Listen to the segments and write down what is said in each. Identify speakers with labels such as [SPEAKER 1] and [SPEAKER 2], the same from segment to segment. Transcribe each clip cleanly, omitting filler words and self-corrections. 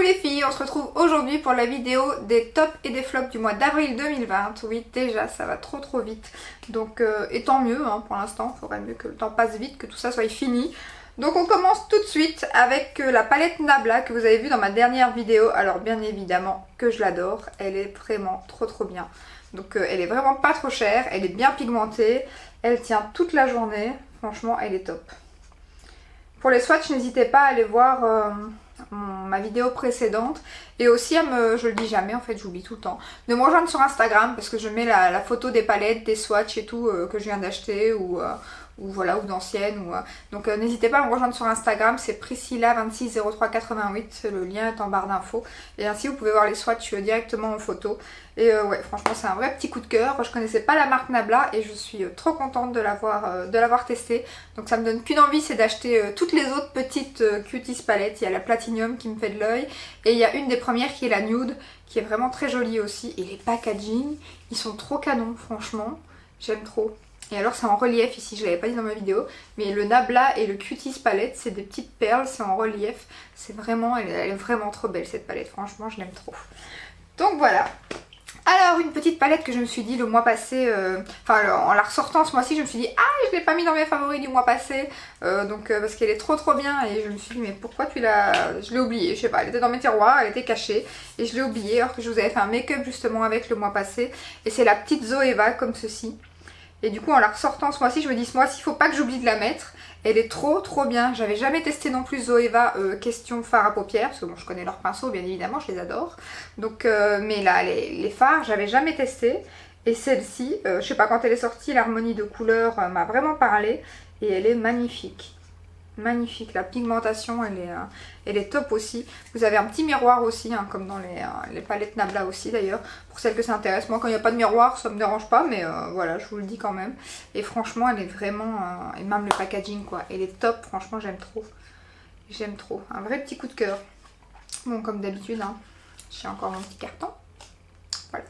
[SPEAKER 1] les filles, on se retrouve aujourd'hui pour la vidéo des tops et des flops du mois d'avril 2020. Oui, déjà, ça va trop vite. Donc, et tant mieux, hein, pour l'instant. Il faudrait mieux que le temps passe vite, que tout ça soit fini. Donc on commence tout de suite avec la palette Nabla que vous avez vue dans ma dernière vidéo. Alors bien évidemment que je l'adore, elle est vraiment trop bien. Donc elle est vraiment pas trop chère, elle est bien pigmentée, elle tient toute la journée. Franchement, elle est top. Pour les swatchs, n'hésitez pas à aller voir ma vidéo précédente et aussi à me, je le dis jamais en fait, j'oublie tout le temps, de me rejoindre sur Instagram parce que je mets la photo des palettes, des swatchs et tout que je viens d'acheter ou voilà, ou d'anciennes. Donc n'hésitez pas à me rejoindre sur Instagram, c'est Priscilla260388, le lien est en barre d'infos. Et ainsi vous pouvez voir les swatchs directement en photo. Et ouais, franchement c'est un vrai petit coup de cœur. Je connaissais pas la marque Nabla et je suis trop contente de l'avoir testée. Donc ça me donne qu'une envie, c'est d'acheter toutes les autres petites cuties palettes. Il y a la Platinum qui me fait de l'œil. Et il y a une des premières qui est la Nude, qui est vraiment très jolie aussi. Et les packaging, ils sont trop canons, franchement. J'aime trop. Et alors c'est en relief ici, je l'avais pas dit dans ma vidéo, mais le Nabla et le Cuties palette, c'est des petites perles, c'est en relief. C'est vraiment, elle est vraiment trop belle cette palette, franchement je l'aime trop. Donc voilà. Alors une petite palette que je me suis dit le mois passé, en la ressortant ce mois-ci, je me suis dit ah je l'ai pas mis dans mes favoris du mois passé, parce qu'elle est trop bien et je me suis dit mais pourquoi tu l'as, je l'ai oubliée, je sais pas, elle était dans mes tiroirs, elle était cachée et je l'ai oubliée alors que je vous avais fait un make-up justement avec le mois passé et c'est la petite Zoeva comme ceci. Et du coup en la ressortant ce mois-ci, je me dis ce mois-ci, il faut pas que j'oublie de la mettre. Elle est trop bien. J'avais jamais testé non plus Zoeva question fard à paupières. Parce que bon, je connais leurs pinceaux, bien évidemment, je les adore. Donc, mais là, les fards, j'avais jamais testé. Et celle-ci, je sais pas, quand elle est sortie, l'harmonie de couleurs m'a vraiment parlé. Et elle est magnifique. Magnifique, la pigmentation elle est top aussi. Vous avez un petit miroir aussi, hein, comme dans les palettes Nabla aussi d'ailleurs. Pour celles que ça intéresse, moi quand il n'y a pas de miroir ça me dérange pas, mais voilà, je vous le dis quand même. Et franchement elle est vraiment, et même le packaging quoi, elle est top, franchement j'aime trop. J'aime trop, un vrai petit coup de cœur. Bon comme d'habitude, hein, j'ai encore mon petit carton. Voilà.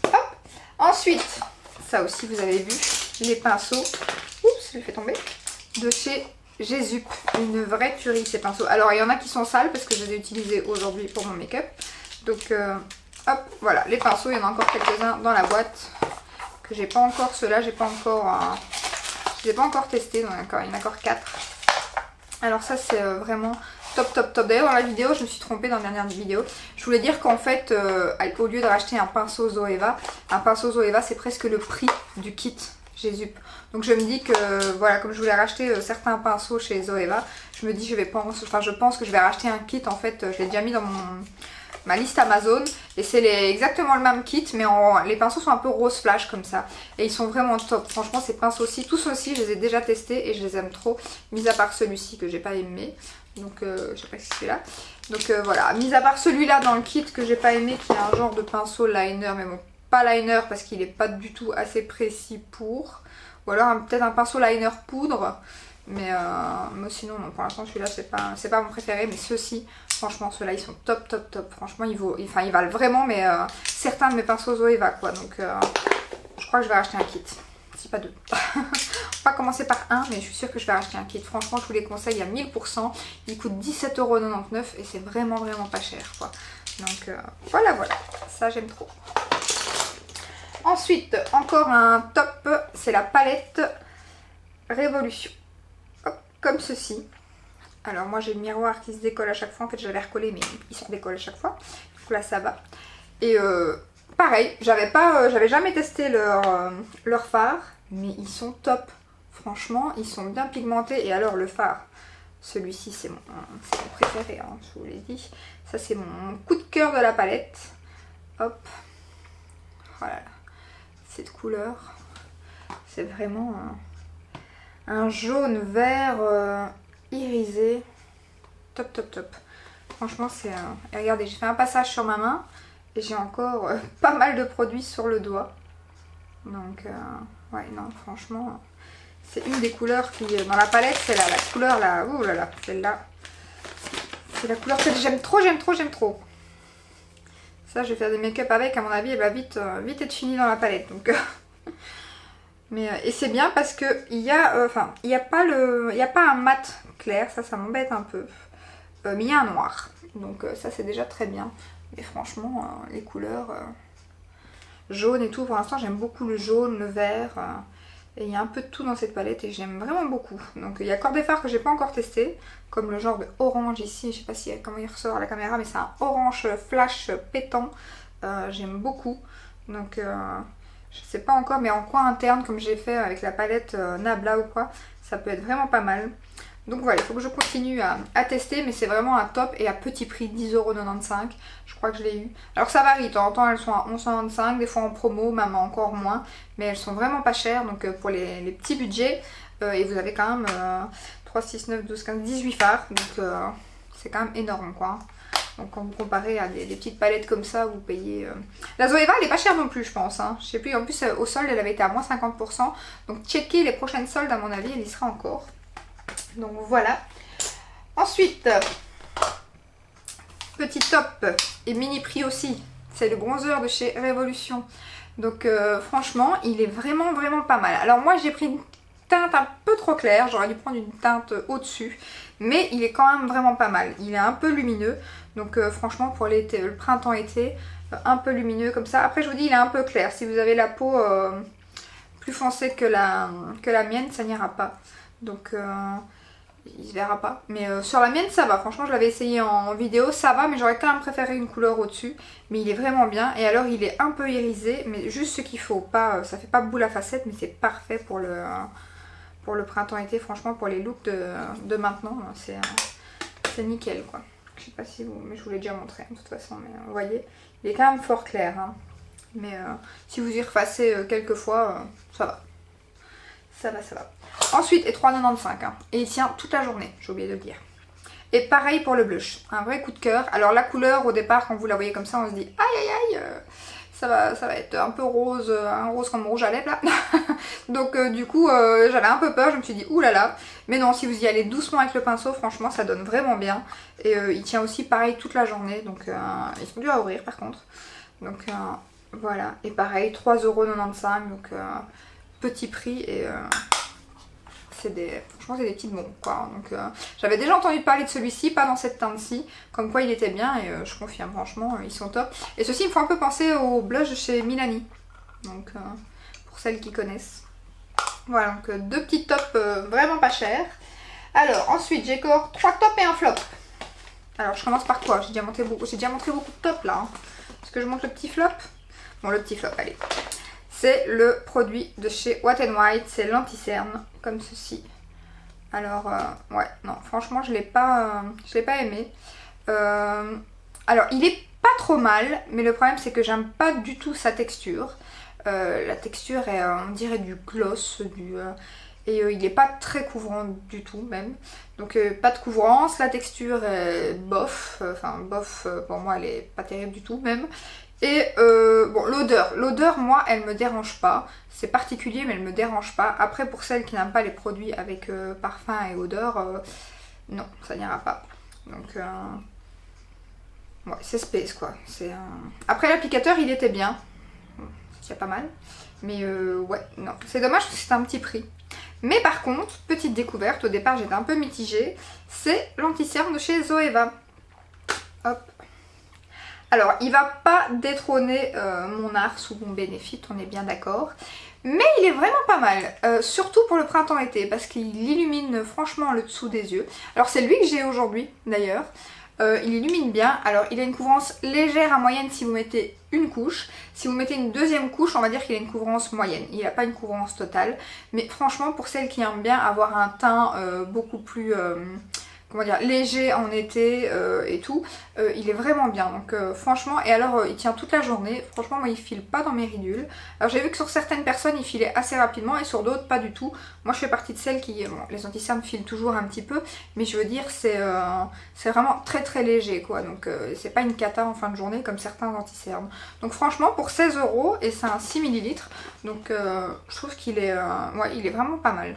[SPEAKER 1] Hop. Ensuite, ça aussi vous avez vu, les pinceaux. Oups, je l'ai fait tomber. De chez Jésup, une vraie tuerie ces pinceaux. Alors il y en a qui sont sales parce que je les ai utilisés aujourd'hui pour mon make-up. Donc hop, voilà, les pinceaux, il y en a encore quelques-uns dans la boîte que j'ai pas encore, ceux-là j'ai pas encore je les ai pas encore testés, donc il y en a encore 4. Alors ça c'est vraiment top. D'ailleurs dans la vidéo, je me suis trompée dans la dernière vidéo. Je voulais dire qu'en fait, au lieu de racheter un pinceau Zoeva c'est presque le prix du kit Jésup. Donc je me dis que voilà, comme je voulais racheter certains pinceaux chez Zoeva, je me dis je pense que je vais racheter un kit en fait, je l'ai déjà mis dans ma liste Amazon et c'est exactement le même kit mais les pinceaux sont un peu rose flash comme ça et ils sont vraiment top. Franchement ces pinceaux-ci, tous aussi je les ai déjà testés et je les aime trop, mis à part celui-ci que j'ai pas aimé. Donc je sais pas si c'est là. Donc voilà, mis à part celui-là dans le kit que j'ai pas aimé qui est un genre de pinceau liner, mais bon pas liner parce qu'il est pas du tout assez précis pour. Ou alors peut-être un pinceau liner poudre. Mais sinon, non, pour l'instant, celui-là, c'est pas mon préféré. Mais ceux-ci, franchement, ceux-là, ils sont top. Franchement, ils valent vraiment. Mais certains de mes pinceaux Zoeva, quoi. Donc, je crois que je vais racheter un kit. Si pas deux. On va commencer par un, mais je suis sûre que je vais racheter un kit. Franchement, je vous les conseille à 1000%. Il coûte 17,99 € et c'est vraiment pas cher, quoi. Donc, voilà. Ça, j'aime trop. Ensuite, encore un top, c'est la palette Révolution. Hop, comme ceci. Alors moi j'ai le miroir qui se décolle à chaque fois. En fait j'avais recollé mais il se décolle à chaque fois. Donc là ça va. Et pareil, j'avais jamais testé leur fard. Mais ils sont top. Franchement, ils sont bien pigmentés. Et alors le fard, celui-ci c'est mon préféré, hein, je vous l'ai dit. Ça c'est mon coup de cœur de la palette. Hop. Voilà. Cette couleur, c'est vraiment un jaune vert irisé, top. Franchement c'est et regardez, j'ai fait un passage sur ma main et j'ai encore pas mal de produits sur le doigt. Donc ouais non franchement c'est une des couleurs qui dans la palette, c'est la couleur là, ouh là là, celle-là c'est la couleur que j'aime trop. Ça, je vais faire des make-up avec, à mon avis, elle va vite être finie dans la palette. Donc, et c'est bien parce que il y a pas un mat clair, ça m'embête un peu. mais il y a un noir. Donc ça c'est déjà très bien. Mais franchement, les couleurs jaune et tout, pour l'instant j'aime beaucoup le jaune, le vert. Et il y a un peu de tout dans cette palette et j'aime vraiment beaucoup. Donc il y a encore des fards que j'ai pas encore testé, comme le genre de orange ici, je sais pas comment il ressort à la caméra, mais c'est un orange flash pétant. J'aime beaucoup. Donc je sais pas encore, mais en coin interne comme j'ai fait avec la palette Nabla ou quoi, ça peut être vraiment pas mal. Donc voilà, il faut que je continue à tester, mais c'est vraiment un top et à petit prix, 10,95€. Je crois que je l'ai eu. Alors ça varie, de temps en temps elles sont à 11,95€, des fois en promo, même encore moins. Mais elles sont vraiment pas chères, donc pour les petits budgets. Et vous avez quand même 3, 6, 9, 12, 15, 18 fards. Donc c'est quand même énorme quoi. Donc quand vous comparez à des petites palettes comme ça, vous payez... La Zoeva elle est pas chère non plus je pense. Hein. Je sais plus, en plus au solde elle avait été à moins 50%. Donc checkez les prochaines soldes à mon avis, elle y sera encore. Donc voilà. Ensuite, petit top et mini prix aussi. C'est le bronzer de chez Révolution. Donc franchement, il est vraiment pas mal. Alors moi j'ai pris une teinte un peu trop claire. J'aurais dû prendre une teinte au-dessus. Mais il est quand même vraiment pas mal. Il est un peu lumineux. Donc franchement pour l'été, le printemps-été, un peu lumineux comme ça. Après je vous dis il est un peu clair. Si vous avez la peau plus foncée que la mienne, ça n'ira pas. Donc il se verra pas. Mais sur la mienne ça va. Franchement je l'avais essayé en vidéo, ça va. Mais j'aurais quand même préféré une couleur au-dessus. Mais il est vraiment bien. Et alors il est un peu irisé. Mais juste ce qu'il faut. Pas, ça fait pas boule à facettes. Mais c'est parfait pour le printemps-été. Franchement pour les looks de maintenant. C'est nickel quoi. Je sais pas si vous... Mais je vous l'ai déjà montré de toute façon. Mais vous voyez. Il est quand même fort clair. Hein. Mais si vous y refacez quelques fois, ça va. Ça va. Ensuite, et 3,95 hein. Et il tient toute la journée, j'ai oublié de le dire. Et pareil pour le blush, un vrai coup de cœur. Alors la couleur, au départ, quand vous la voyez comme ça, on se dit aïe, ça va être un peu rose, un rose comme rouge à lèvres là. Donc du coup, j'avais un peu peur, je me suis dit oulala. Mais non, si vous y allez doucement avec le pinceau, franchement, ça donne vraiment bien. Et il tient aussi pareil toute la journée, donc ils sont durs à ouvrir par contre. Donc voilà, et pareil, 3,95€, donc petit prix et... franchement c'est des petites bombes quoi. Donc j'avais déjà entendu parler de celui-ci, pas dans cette teinte-ci, comme quoi il était bien et je confirme, franchement ils sont top. Et ceci il me faut un peu penser au blush de chez Milani, donc pour celles qui connaissent. Voilà, donc deux petits tops vraiment pas chers. Alors ensuite j'ai encore 3 tops et un flop. Alors je commence par quoi? J'ai déjà montré beaucoup de tops là. Hein. Est-ce que je montre le petit flop? Bon, le petit flop, allez. C'est le produit de chez Wet n White, c'est l'anti-cerne, comme ceci. Alors, ouais, non, franchement, je l'ai pas aimé. Alors, il est pas trop mal, mais le problème, c'est que j'aime pas du tout sa texture. La texture est, on dirait du gloss, et il est pas très couvrant du tout, même. Donc, pas de couvrance, la texture est bof. Enfin, bof, pour moi, elle est pas terrible du tout, même. Et bon, l'odeur moi elle me dérange pas, c'est particulier mais elle me dérange pas. Après pour celles qui n'aiment pas les produits avec parfum et odeur, non ça n'ira pas. Donc ouais c'est space quoi. Après l'applicateur il était bien, c'est pas mal, mais ouais non c'est dommage parce que c'est un petit prix. Mais par contre, petite découverte, au départ j'étais un peu mitigée, c'est l'anti-cerne de chez Zoeva. Hop. Alors, il va pas détrôner mon Ars ou mon Benefit, on est bien d'accord. Mais il est vraiment pas mal, surtout pour le printemps-été, parce qu'il illumine franchement le dessous des yeux. Alors c'est lui que j'ai aujourd'hui d'ailleurs. Il illumine bien. Alors il a une couvrance légère à moyenne si vous mettez une couche. Si vous mettez une deuxième couche, on va dire qu'il a une couvrance moyenne. Il n'a pas une couvrance totale. Mais franchement, pour celles qui aiment bien avoir un teint beaucoup plus... comment dire, léger en été et tout, il est vraiment bien. Donc franchement, et alors il tient toute la journée. Franchement, moi il file pas dans mes ridules. Alors j'ai vu que sur certaines personnes il filait assez rapidement et sur d'autres pas du tout. Moi je fais partie de celles qui, bon, les anti-cernes filent toujours un petit peu, mais je veux dire c'est vraiment très léger quoi. Donc c'est pas une cata en fin de journée comme certains anti-cernes. Donc franchement pour 16€ et c'est un 6 ml. Donc je trouve qu'il est, ouais, il est vraiment pas mal.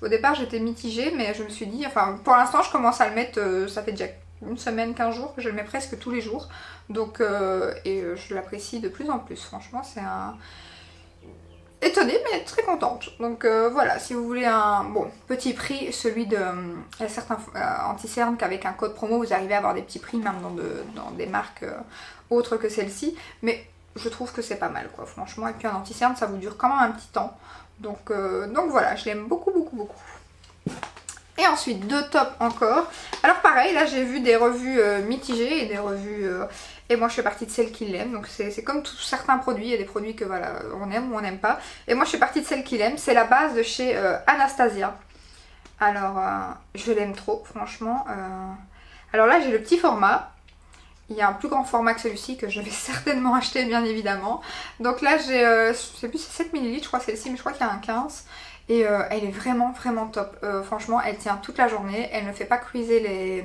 [SPEAKER 1] Au départ j'étais mitigée mais je me suis dit, enfin pour l'instant je commence à le mettre, ça fait déjà une semaine, 15 jours que je le mets presque tous les jours. Donc je l'apprécie de plus en plus. Franchement c'est étonnée mais très contente. Donc voilà, si vous voulez un bon petit prix, celui de... il y a certains anti-cernes qu'avec un code promo vous arrivez à avoir des petits prix même dans des marques autres que celle-ci. Mais je trouve que c'est pas mal quoi, franchement. Et puis un anti-cerne ça vous dure quand même un petit temps. Donc voilà, je l'aime beaucoup. Et ensuite, deux tops encore. Alors pareil, là j'ai vu des revues mitigées et des revues... et moi je fais partie de celles qui l'aiment. Donc c'est comme certains produits, il y a des produits que voilà, on aime ou on n'aime pas. Et moi je fais partie de celles qui l'aiment. C'est la base de chez Anastasia. Alors je l'aime trop, franchement. Alors là j'ai le petit format. Il y a un plus grand format que celui-ci que je vais certainement acheter bien évidemment. Donc là j'ai, je sais plus, c'est 7 ml je crois celle-ci, mais je crois qu'il y a un 15. Et elle est vraiment top. Franchement, elle tient toute la journée. Elle ne fait pas cruiser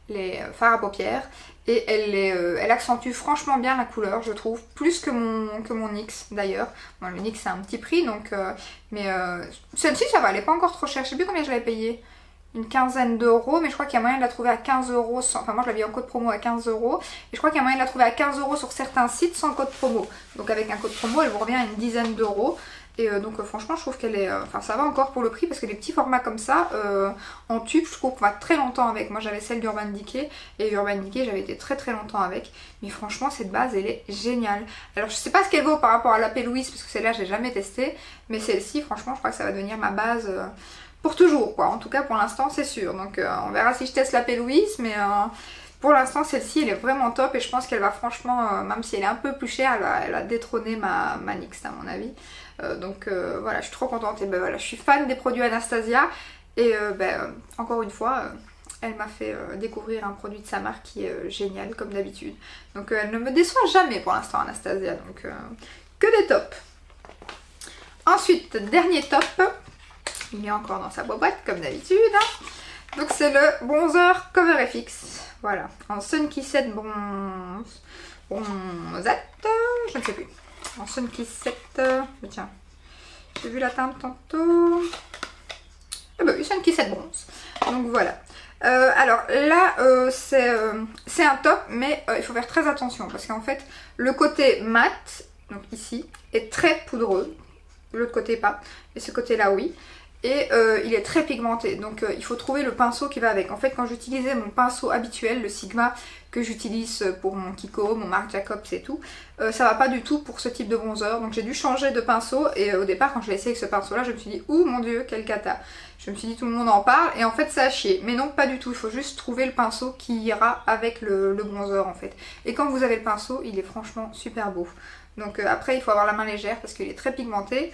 [SPEAKER 1] les fards à paupières. Et elle accentue franchement bien la couleur, je trouve. Plus que mon NYX d'ailleurs. Bon, le NYX c'est un petit prix, donc... mais celle-ci ça va, elle est pas encore trop chère. Je sais plus combien je l'avais payée. Une quinzaine d'euros, mais je crois qu'il y a moyen de la trouver à 15 euros. Enfin, moi je l'avais en code promo à 15 euros. Et je crois qu'il y a moyen de la trouver à 15 euros sur certains sites sans code promo. Donc avec un code promo, elle vous revient à une dizaine d'euros. Et donc franchement je trouve qu'elle est... Enfin ça va encore pour le prix parce que les petits formats comme ça, en tube, je trouve qu'on va très longtemps avec. Moi j'avais celle d'Urban Decay et Urban Decay j'avais été très longtemps avec. Mais franchement cette base elle est géniale. Alors je sais pas ce qu'elle vaut par rapport à la P. Louise parce que celle-là j'ai jamais testé. Mais celle-ci franchement je crois que ça va devenir ma base pour toujours quoi. En tout cas pour l'instant c'est sûr. Donc on verra si je teste la P. Louise mais... pour l'instant celle-ci elle est vraiment top et je pense qu'elle va franchement, même si elle est un peu plus chère, elle va détrôner ma NYX à mon avis. Donc voilà, je suis trop contente et ben voilà, je suis fan des produits Anastasia et encore une fois elle m'a fait découvrir un produit de sa marque qui est génial comme d'habitude. Donc elle ne me déçoit jamais pour l'instant Anastasia, donc que des tops. Ensuite, dernier top, il est encore dans sa boîte comme d'habitude. Donc c'est le bronzer Cover FX. Voilà, en Sun Kissed bronzette, je ne sais plus. En Sun Kissed, tiens, j'ai vu la teinte tantôt. Ah bah oui, Sun Kissed bronze. Donc voilà. Alors là, c'est un top, mais il faut faire très attention parce qu'en fait, le côté mat, donc ici, est très poudreux. L'autre côté pas, mais ce côté-là oui. Et il est très pigmenté, donc il faut trouver le pinceau qui va avec. En fait, quand j'utilisais mon pinceau habituel, le Sigma que j'utilise pour mon Kiko, mon Marc Jacobs et tout, ça va pas du tout pour ce type de bronzer. Donc j'ai dû changer de pinceau et au départ quand je l'ai essayé avec ce pinceau là, je me suis dit ouh mon dieu quel cata. Je me suis dit tout le monde en parle et en fait ça a chié. Mais non pas du tout, il faut juste trouver le pinceau qui ira avec le bronzer en fait. Et quand vous avez le pinceau, il est franchement super beau. Donc après il faut avoir la main légère parce qu'il est très pigmenté.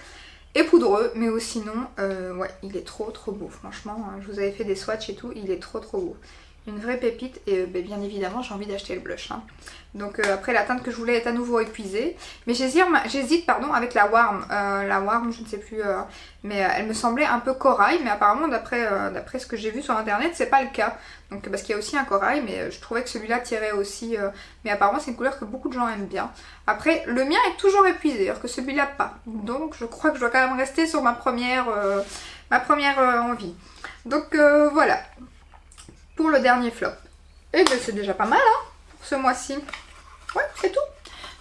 [SPEAKER 1] Et poudreux, mais sinon, ouais, il est trop beau, franchement, je vous avais fait des swatchs et tout, il est trop beau. Une vraie pépite et bien évidemment j'ai envie d'acheter le blush. Hein. Donc après la teinte que je voulais est à nouveau épuisée. Mais j'hésite avec la Warm. La Warm, je ne sais plus, mais elle me semblait un peu corail, mais apparemment d'après ce que j'ai vu sur internet, c'est pas le cas. Donc parce qu'il y a aussi un corail, mais je trouvais que celui-là tirait aussi. Mais apparemment c'est une couleur que beaucoup de gens aiment bien. Après le mien est toujours épuisé, alors que celui-là pas. Donc je crois que je dois quand même rester sur ma première envie. Donc voilà. Pour le dernier flop. Et ben c'est déjà pas mal hein, pour ce mois-ci. Ouais, c'est tout.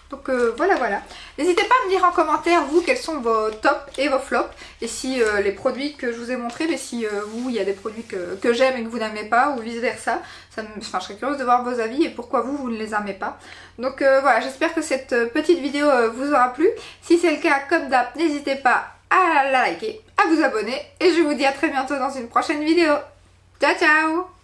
[SPEAKER 1] Donc voilà. N'hésitez pas à me dire en commentaire, vous, quels sont vos tops et vos flops. Et si les produits que je vous ai montrés, mais si vous, il y a des produits que j'aime et que vous n'aimez pas, ou vice versa. Je serais curieuse de voir vos avis et pourquoi vous ne les aimez pas. Donc voilà, j'espère que cette petite vidéo vous aura plu. Si c'est le cas, comme d'hab, n'hésitez pas à la liker, à vous abonner. Et je vous dis à très bientôt dans une prochaine vidéo. Ciao ciao!